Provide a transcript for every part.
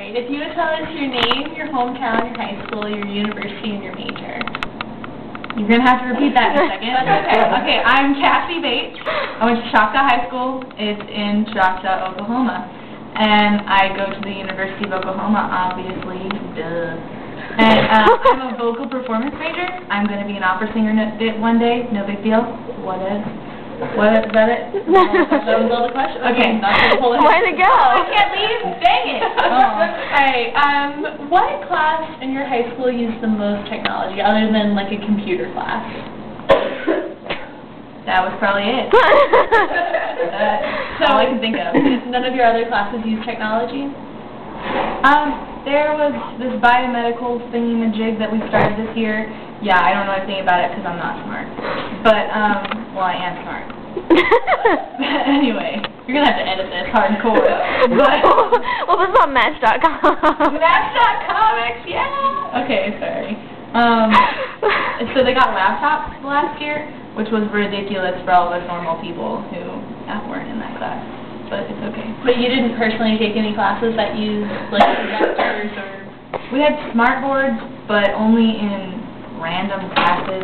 Alright, if you would tell us your name, your hometown, your high school, your university, and your major. You're going to have to repeat that in a second. Okay, I'm Cassie Bates. I went to Choctaw High School. It's in Choctaw, Oklahoma. And I go to the University of Oklahoma, obviously. Duh. And I'm a vocal performance major. I'm going to be an opera singer one day. No big deal. What is that it? That was all the questions. Okay. Way to go. I can't leave. Dang it. Alright, what class in your high school used the most technology, other than like a computer class? That was probably it. That's all I can think of. None of your other classes use technology? There was this biomedical thingy-majig that we started this year. Yeah, I don't know anything about it because I'm not smart. But, well, I am smart. Anyway, you're going to have to edit this hardcore. But, well, this is on Match.com. Match.comics, yeah! Okay, sorry. So they got laptops last year, which was ridiculous for all of us normal people who weren't in that class. But it's okay. But you didn't personally take any classes that used, like, projectors or... We had smart boards, but only in random classes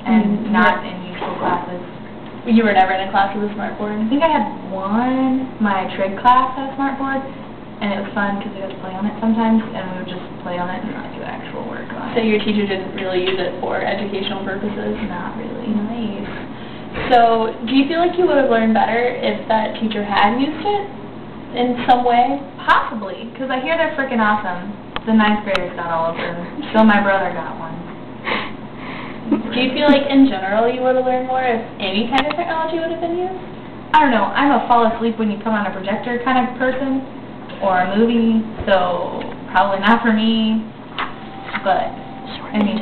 and not in useful classes. You were never in a class with a smart board? I think I had one. My Trig class had a smart board, and it was fun because we got to play on it sometimes, and we would just play on it and not do actual work on it. So your teacher didn't really use it for educational purposes? Not really. Nice. So, do you feel like you would have learned better if that teacher had used it in some way? Possibly, because I hear they're freaking awesome. The 9th graders got all of them, so my brother got one. Do you feel like, in general, you would have learned more if any kind of technology would have been used? I don't know. I'm a fall asleep when you put on a projector kind of person, or a movie, so probably not for me, but, I mean...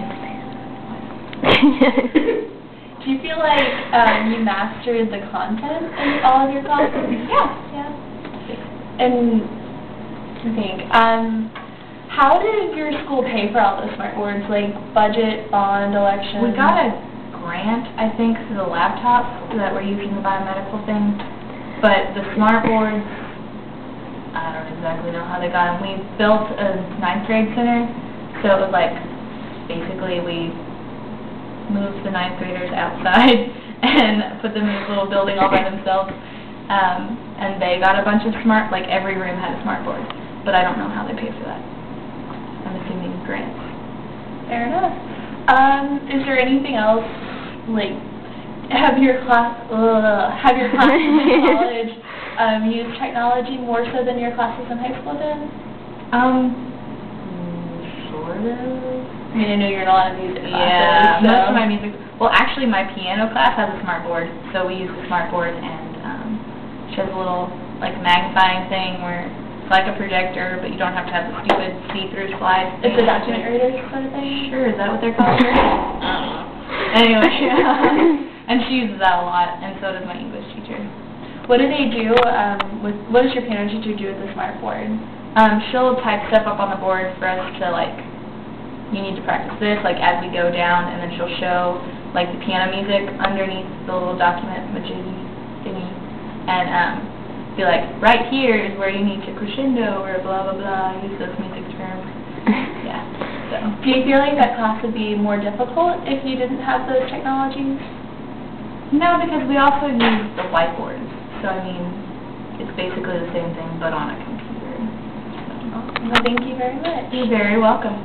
Do you feel like you mastered the content in all of your classes? Yeah. And I think, how did your school pay for all the smart boards, like budget, bond, election? We got a grant, I think, for the laptops that were using the biomedical thing, but the smart boards, I don't exactly know how they got them. We built a 9th grade center, so it was like, basically we moved the 9th graders outside and put them in this little building all by themselves, and they got a bunch of like every room had a smart board, but I don't know how they paid for that. I'm assuming grants. Fair enough. Is there anything else, like, have your classes in college used technology more so than your classes in high school did? Sort of. I mean, I know you're in a lot of music classes. Yeah, so. most of my music... Well, actually, my piano class has a smart board, so we use the smart board, and she has a little, like, magnifying thing where it's like a projector, but you don't have to have the stupid see-through slides. It's a document reader sort of thing? Sure, is that what they're called? Anyway, and she uses that a lot, and so does my English teacher. What do they do what does your piano teacher do with the smart board? She'll type stuff up on the board for us to, like, you need to practice this, like, as we go down, and then she'll show, like, the piano music underneath the little document majiggy thingy, and, be like, right here is where you need to crescendo, or blah, blah, blah, use those music terms. Yeah, so. Do you feel like that class would be more difficult if you didn't have those technologies? No, because we also use the whiteboard, so, I mean, it's basically the same thing, but on a computer. So. Well, thank you very much. You're very welcome.